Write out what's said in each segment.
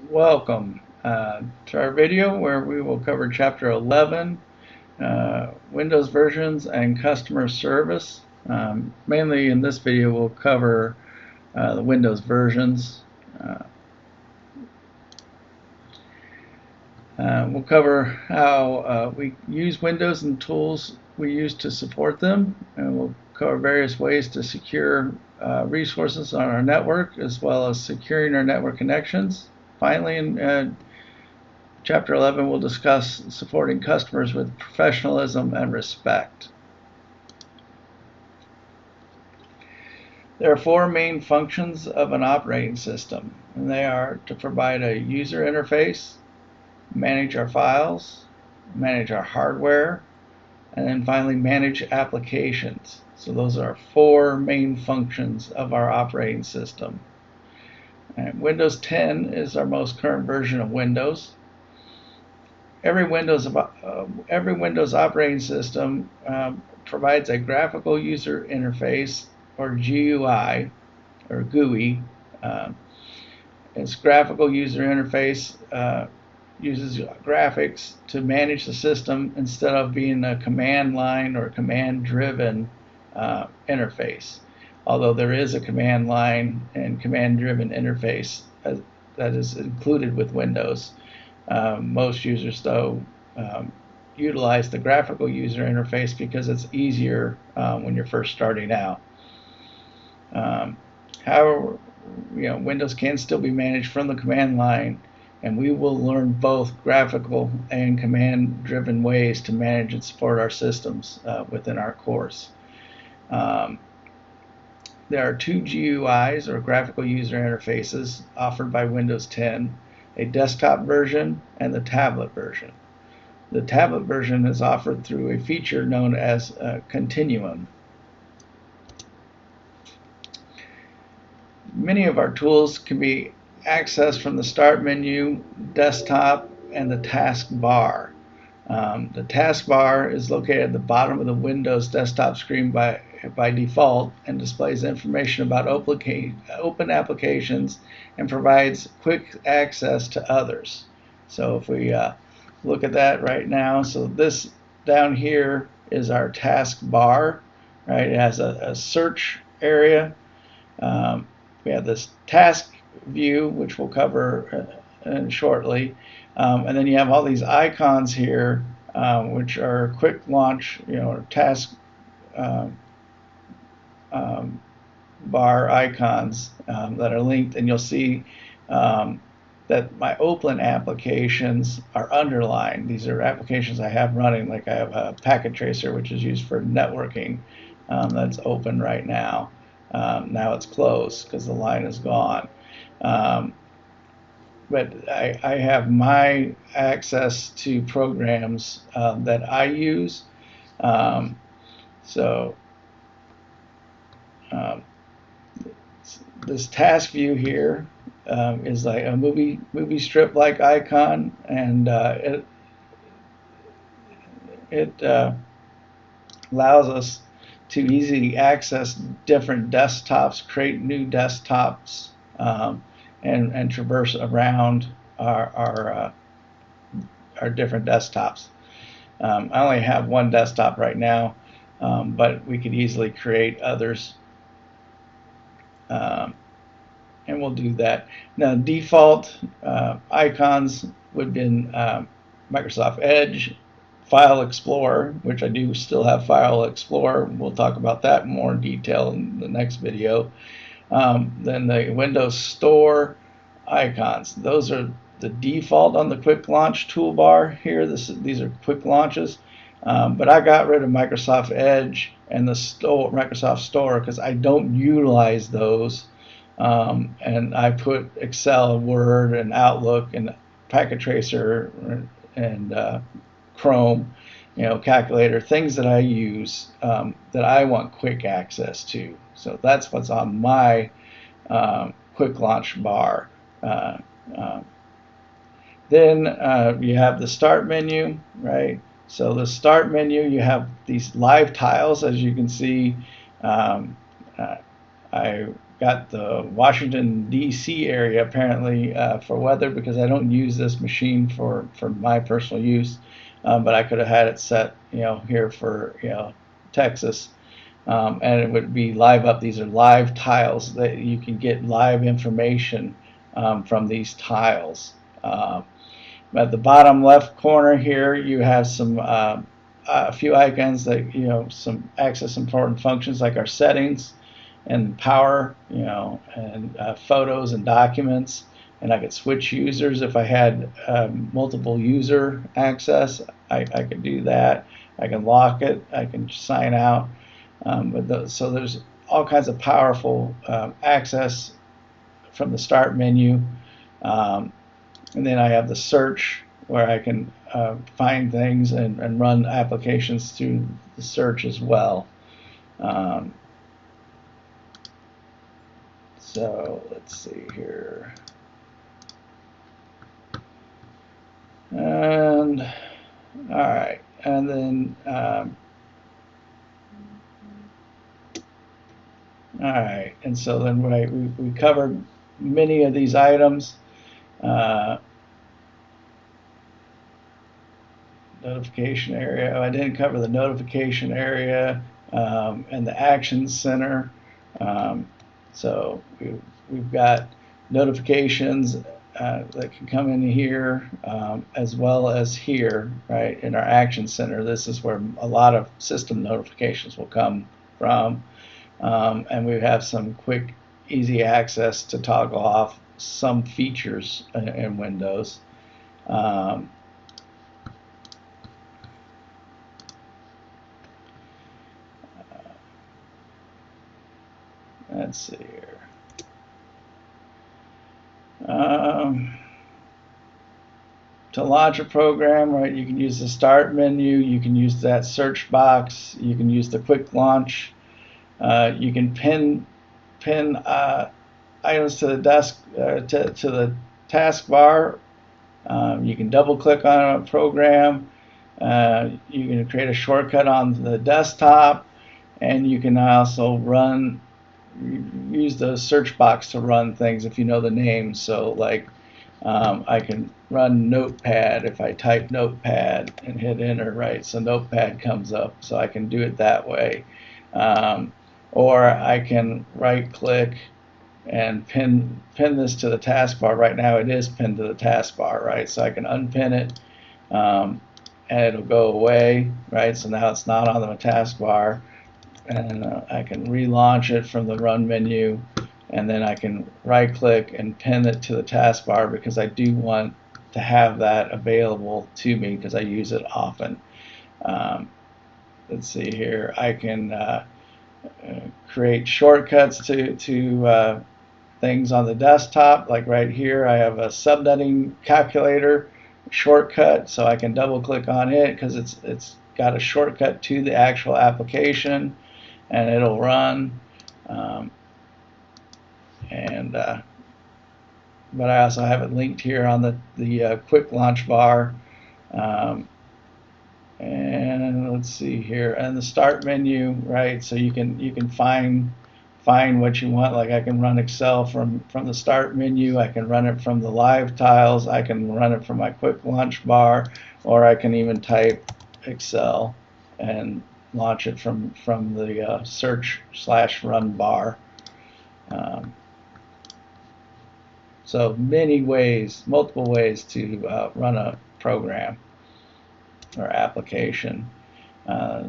Welcome to our video where we will cover Chapter 11, Windows versions and customer service. Mainly in this video we'll cover the Windows versions. We'll cover how we use Windows and tools we use to support them, and we'll cover various ways to secure resources on our network as well as securing our network connections. Finally, in Chapter 11, we'll discuss supporting customers with professionalism and respect. There are four main functions of an operating system, and they are to provide a user interface, manage our files, manage our hardware, and then finally manage applications. So those are four main functions of our operating system. And Windows 10 is our most current version of Windows. Every Windows operating system provides a graphical user interface, or GUI, or GUI. Its graphical user interface uses graphics to manage the system instead of being a command line or command driven interface. Although there is a command line and command driven interface that is included with Windows. Most users, though, utilize the graphical user interface because it's easier when you're first starting out. However, Windows can still be managed from the command line, and we will learn both graphical and command-driven ways to manage and support our systems within our course. There are two GUIs, or graphical user interfaces, offered by Windows 10, a desktop version and the tablet version. The tablet version is offered through a feature known as Continuum. Many of our tools can be accessed from the Start menu, Desktop, and the Taskbar. The Taskbar is located at the bottom of the Windows desktop screen by default and displays information about open applications and provides quick access to others. So if we look at that right now, so this down here is our Taskbar, right? It has a search area. We have this task view, which we'll cover shortly, and then you have all these icons here, which are quick launch, task bar icons that are linked, and you'll see that my open applications are underlined. These are applications I have running, like I have a packet tracer, which is used for networking, that's open right now. Now it's closed because the line is gone. But I have my access to programs that I use. This task view here is like a movie strip like icon, and it allows us to easily access different desktops, create new desktops, and traverse around our different desktops. I only have one desktop right now, but we could easily create others, and we'll do that. Now, default icons would be in Microsoft Edge, File Explorer, which I do still have File Explorer. We'll talk about that in more detail in the next video. Then the Windows Store icons. Those are the default on the quick launch toolbar here. These are quick launches. But I got rid of Microsoft Edge and the Microsoft Store because I don't utilize those. And I put Excel, Word, and Outlook, and Packet Tracer, and Chrome, calculator, things that I use that I want quick access to. So that's what's on my quick launch bar. Then you have the Start menu, right? So the Start menu, you have these live tiles, as you can see. I got the Washington D.C. area apparently for weather, because I don't use this machine for my personal use, but I could have had it set here for Texas, and it would be live up. These are live tiles that you can get live information from these tiles. At the bottom left corner here, you have some a few icons that some access important functions like our settings and power, and photos and documents. And I could switch users if I had multiple user access. I could do that. I can lock it. I can sign out. So there's all kinds of powerful access from the start menu. And then I have the search, where I can find things and run applications through the search as well. So let's see here. And all right, and then all right, and so then we covered many of these items. Notification area. I didn't cover the notification area and the action center. So we've got notifications that can come in here as well as here, right, in our action center. This is where a lot of system notifications will come from. And we have some quick, easy access to toggle off some features in Windows. Let's see here. To launch a program, right, you can use the start menu, you can use that search box, you can use the quick launch, you can pin items to the desk to the taskbar. You can double click on a program. You can create a shortcut on the desktop, and you can also use the search box to run things if you know the names. So like I can run Notepad if I type Notepad and hit enter, right? So Notepad comes up, so I can do it that way. Or I can right click and pin this to the taskbar. Right now it is pinned to the taskbar, right? So I can unpin it and it'll go away, right? So now it's not on the taskbar. And I can relaunch it from the run menu, and then I can right click and pin it to the taskbar, because I do want to have that available to me because I use it often. Let's see here. I can create shortcuts to things on the desktop. Like right here, I have a subnetting calculator shortcut, so I can double click on it because it's got a shortcut to the actual application, and it'll run. But I also have it linked here on the quick launch bar. And let's see here, and the start menu, right? So you can find what you want. Like I can run Excel from the start menu. I can run it from the live tiles. I can run it from my quick launch bar, or I can even type Excel and launch it from the search/run bar. So many ways, multiple ways to run a program or application.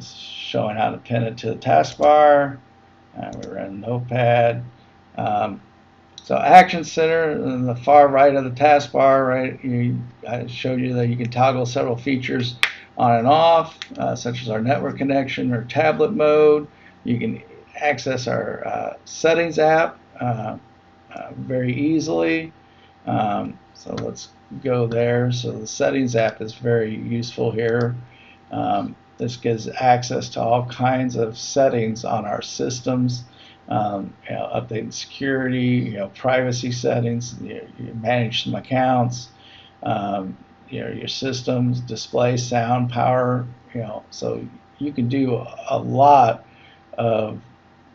Showing how to pin it to the taskbar. We run Notepad. So Action Center in the far right of the taskbar, right? I showed you that you can toggle several features on and off, such as our network connection or tablet mode. You can access our settings app very easily. So let's go there. So the settings app is very useful here. This gives access to all kinds of settings on our systems, updating security, privacy settings. You manage some accounts, your systems, display, sound, power. So you can do a lot of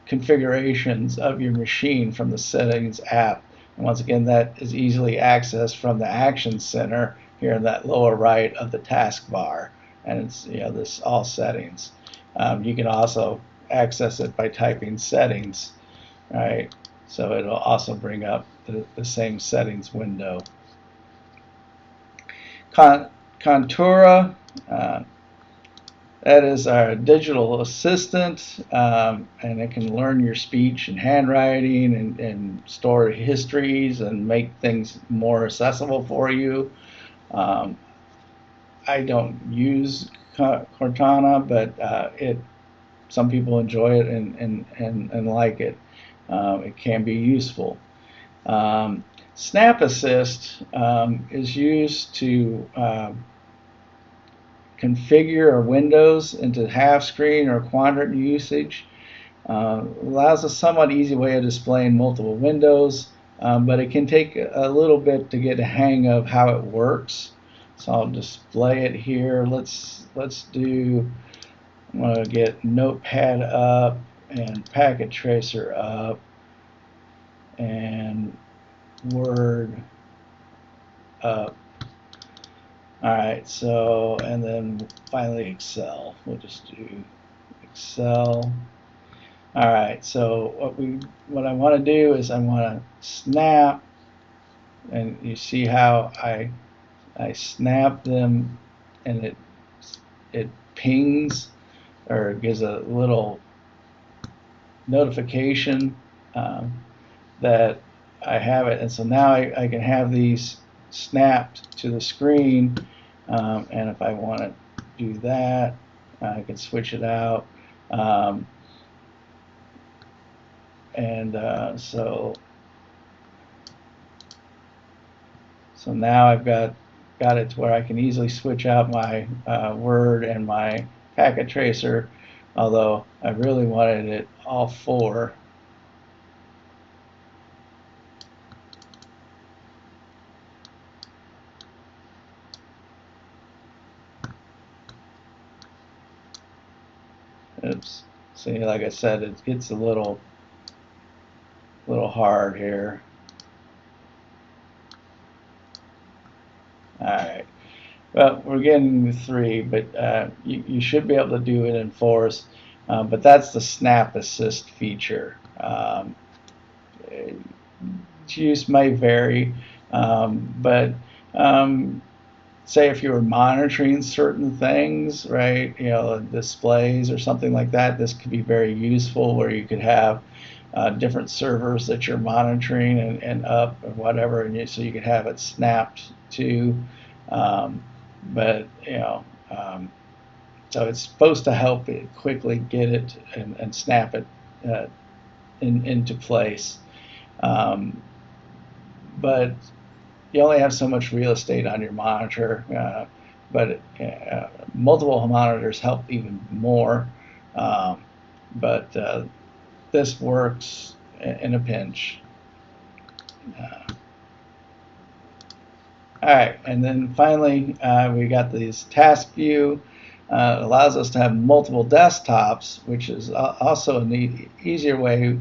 configurations of your machine from the settings app. And once again, that is easily accessed from the Action Center here in that lower right of the taskbar. And it's, this all settings. You can also access it by typing settings, right? So it'll also bring up the same settings window. Contura, that is our digital assistant, and it can learn your speech and handwriting and store histories and make things more accessible for you. I don't use Cortana, but some people enjoy it and like it. It can be useful. Snap Assist is used to configure our windows into half screen or quadrant usage. Allows a somewhat easy way of displaying multiple windows, but it can take a little bit to get a hang of how it works. So I'll display it here. Let's do, I'm going to get Notepad up and Packet Tracer up and Word up. Alright, so, and then finally Excel. We'll just do Excel. Alright, so what I want to do is I want to snap, and you see how I snap them, and it pings or gives a little notification that I have it, and so now I can have these snapped to the screen, and if I want to do that, I can switch it out, so now I've got it to where I can easily switch out my Word and my Packet Tracer, although I really wanted it all four. Oops. See, like I said, it gets a little hard here. Alright. Well, we're getting the 3, but you should be able to do it in 4s. But that's the Snap Assist feature. Its use may vary, but say if you were monitoring certain things, right, displays or something like that, this could be very useful, where you could have different servers that you're monitoring and up or whatever, and so you could have it snapped to. But so it's supposed to help it quickly get it and snap it into place. But you only have so much real estate on your monitor, but multiple monitors help even more. But this works in a pinch. All right, and then finally we got this task view. It allows us to have multiple desktops, which is also a neat, easier way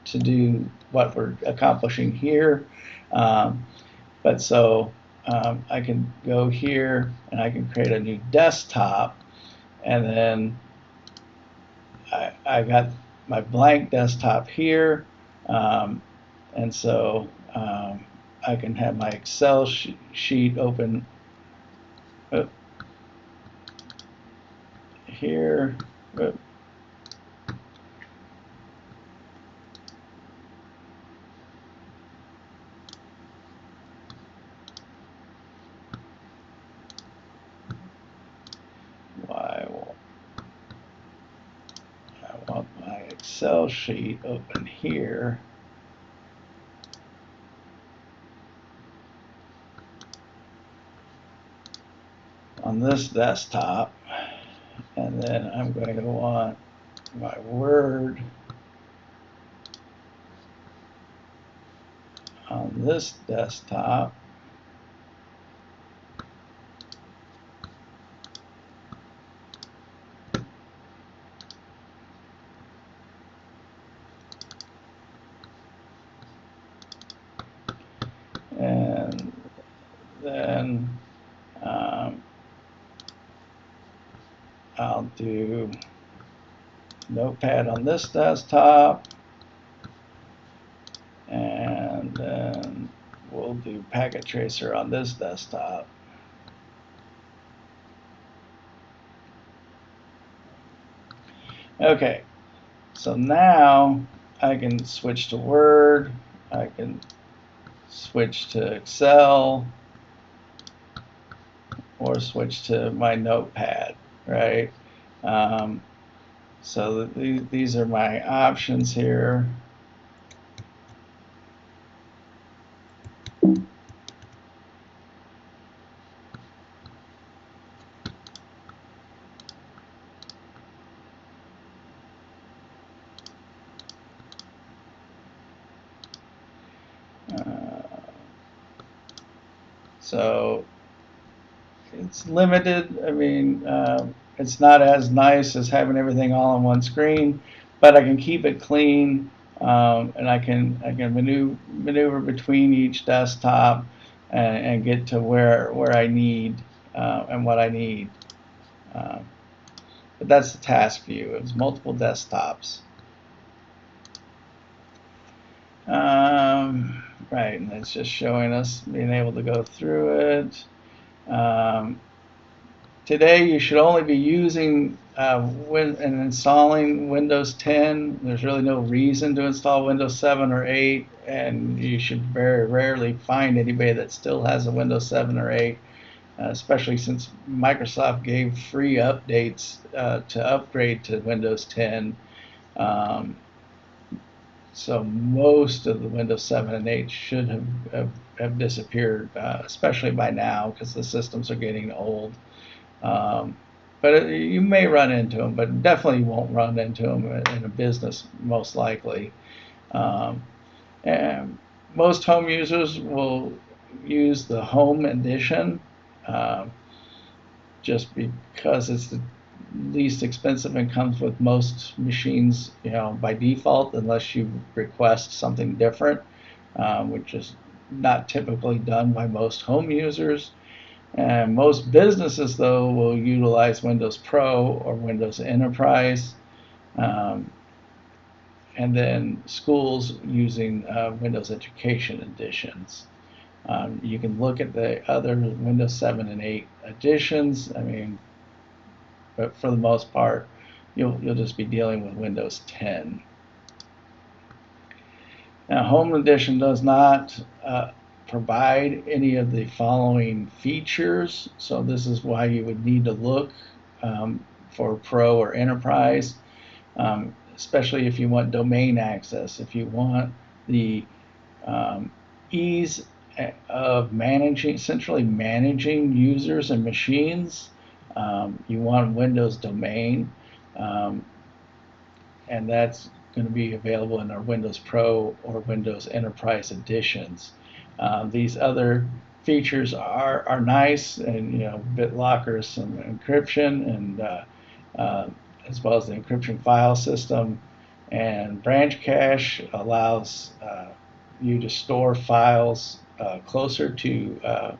to do what we're accomplishing here. But so I can go here and I can create a new desktop, and then I got my blank desktop here, and so I can have my Excel sheet open here. I want my Excel sheet open here. On this desktop, and then I'm going to want my Word on this desktop, then I'll do Notepad on this desktop, and then we'll do Packet Tracer on this desktop. Okay, so now I can switch to Word, I can switch to Excel, or switch to my Notepad, right? So these are my options here. So it's limited. I mean, it's not as nice as having everything all on one screen, but I can keep it clean, and I can maneuver between each desktop and get to where I need and what I need. But that's the task view. It's multiple desktops. Right, and it's just showing us being able to go through it. Today you should only be using and installing Windows 10. There's really no reason to install Windows 7 or 8, and you should very rarely find anybody that still has a Windows 7 or 8, especially since Microsoft gave free updates to upgrade to Windows 10. So most of the Windows 7 and 8 should have disappeared, especially by now, because the systems are getting old. But you may run into them, but definitely won't run into them in a business, most likely. And most home users will use the Home Edition, just because it's the least expensive and comes with most machines, by default, unless you request something different, which is not typically done by most home users. And most businesses, though, will utilize Windows Pro or Windows Enterprise, and then schools using Windows Education editions. You can look at the other Windows 7 and 8 editions. I mean, but for the most part, you'll just be dealing with Windows 10. Now, Home Edition does not provide any of the following features, so this is why you would need to look for Pro or Enterprise, especially if you want domain access, if you want the ease of centrally managing users and machines. You want Windows domain, and that's going to be available in our Windows Pro or Windows Enterprise editions. These other features are nice, and BitLocker, some encryption, and as well as the encryption file system, and branch cache allows you to store files closer to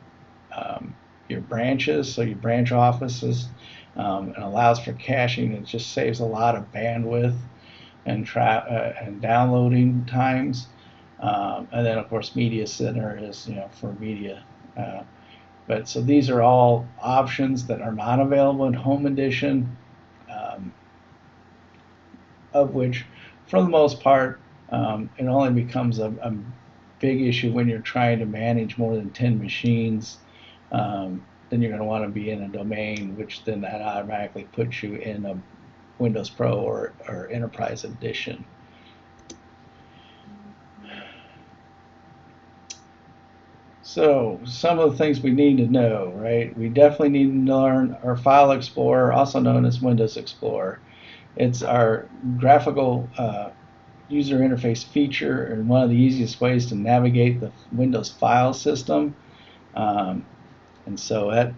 your branches, so your branch offices, and allows for caching. It just saves a lot of bandwidth and downloading times. And then, of course, Media Center is for media. But so these are all options that are not available in Home Edition, of which, for the most part, it only becomes a big issue when you're trying to manage more than 10 machines. Then you're going to want to be in a domain, which then that automatically puts you in a Windows Pro or Enterprise Edition. So some of the things we need to know, right? We definitely need to learn our File Explorer, also known as Windows Explorer. It's our graphical user interface feature and one of the easiest ways to navigate the Windows file system. And so that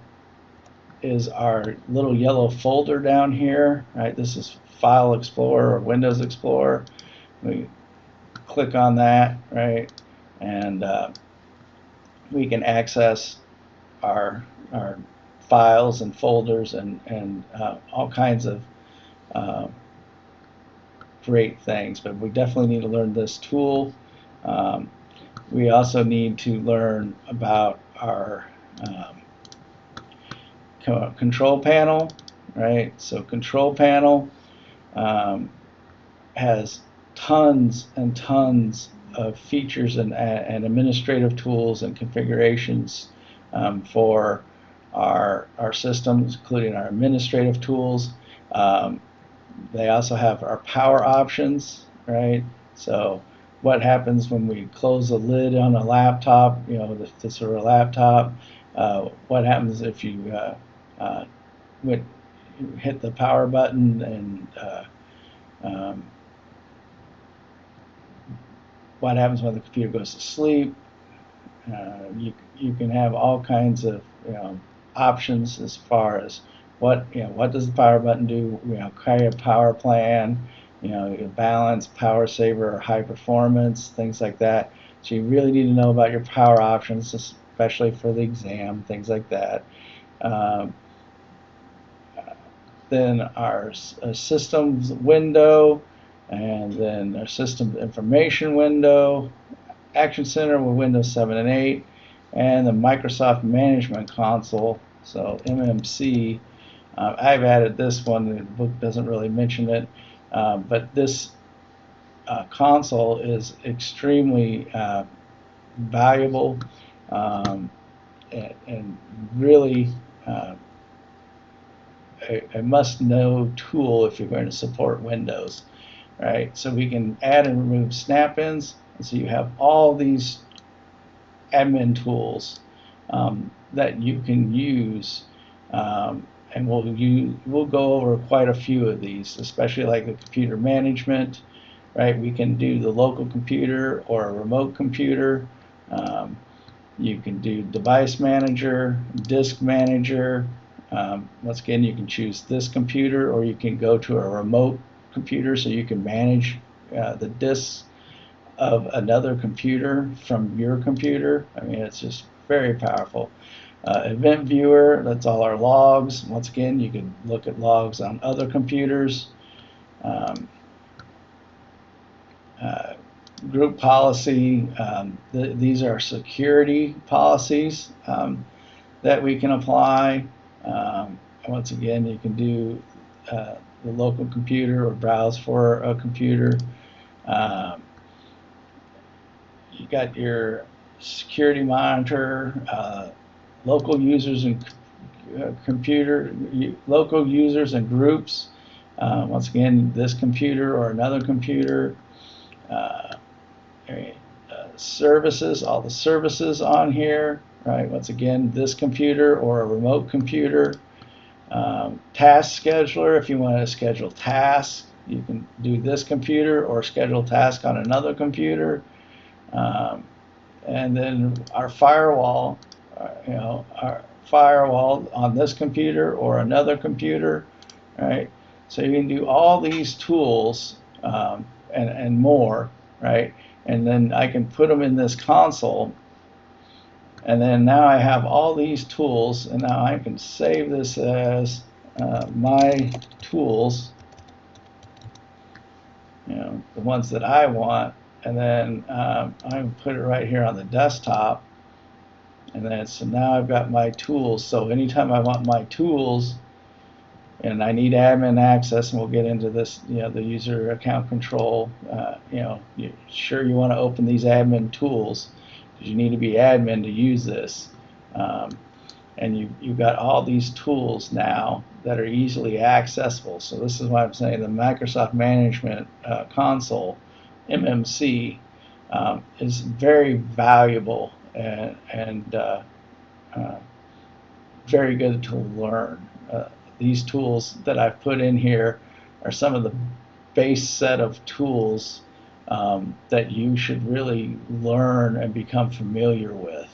is our little yellow folder down here, right? This is File Explorer or Windows Explorer. We click on that, right? And we can access our files and folders and all kinds of great things. But we definitely need to learn this tool. We also need to learn about our control panel, right? So control panel has tons and tons of features and administrative tools and configurations for our systems, including our administrative tools. They also have our power options, right? So what happens when we close the lid on a laptop, you know, if this are a laptop, what happens if you hit the power button and what happens when the computer goes to sleep. You can have all kinds of options as far as what does the power button do, carry a power plan, balance, power saver, or high performance, things like that. So you really need to know about your power options, especially for the exam, things like that. Then our systems window, and then our system information window, Action Center with Windows 7 and 8, and the Microsoft Management Console, so MMC. I've added this one. The book doesn't really mention it, but this console is extremely valuable and really a must-know tool if you're going to support Windows, right? So we can add and remove snap-ins, and so you have all these admin tools that you can use, and we'll go over quite a few of these, especially like the computer management, right? We can do the local computer or a remote computer. You can do device manager, disk manager. Once again, you can choose this computer, or you can go to a remote computer so you can manage the disks of another computer from your computer. I mean, it's just very powerful. Event viewer, that's all our logs. Once again, you can look at logs on other computers. Group policy, these are security policies that we can apply. Once again, you can do the local computer or browse for a computer. You got your security monitor, local users and local users and groups. Once again, this computer or another computer. Services, all the services on here, right? Once again, this computer or a remote computer. Task scheduler, if you want to schedule tasks, you can do this computer or schedule tasks on another computer. And then our firewall, our firewall on this computer or another computer, right? So you can do all these tools and more, right? And then I can put them in this console, and then now I have all these tools, and now I can save this as my tools, the ones that I want, and then I can put it right here on the desktop, and then so now I've got my tools. So anytime I want my tools and I need admin access, and we'll get into this, the user account control, you want to open these admin tools because you need to be admin to use this. And you've got all these tools now that are easily accessible. So this is why I'm saying the Microsoft Management Console, MMC, is very valuable and very good to learn. These tools that I've put in here are some of the base set of tools that you should really learn and become familiar with.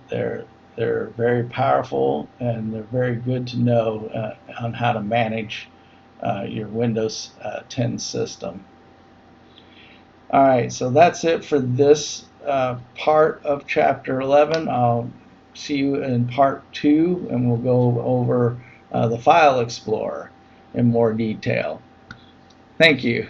They're very powerful, and they're very good to know on how to manage your Windows 10 system. All right, so that's it for this part of Chapter 11. I'll see you in part 2, and we'll go over the File Explorer in more detail. Thank you.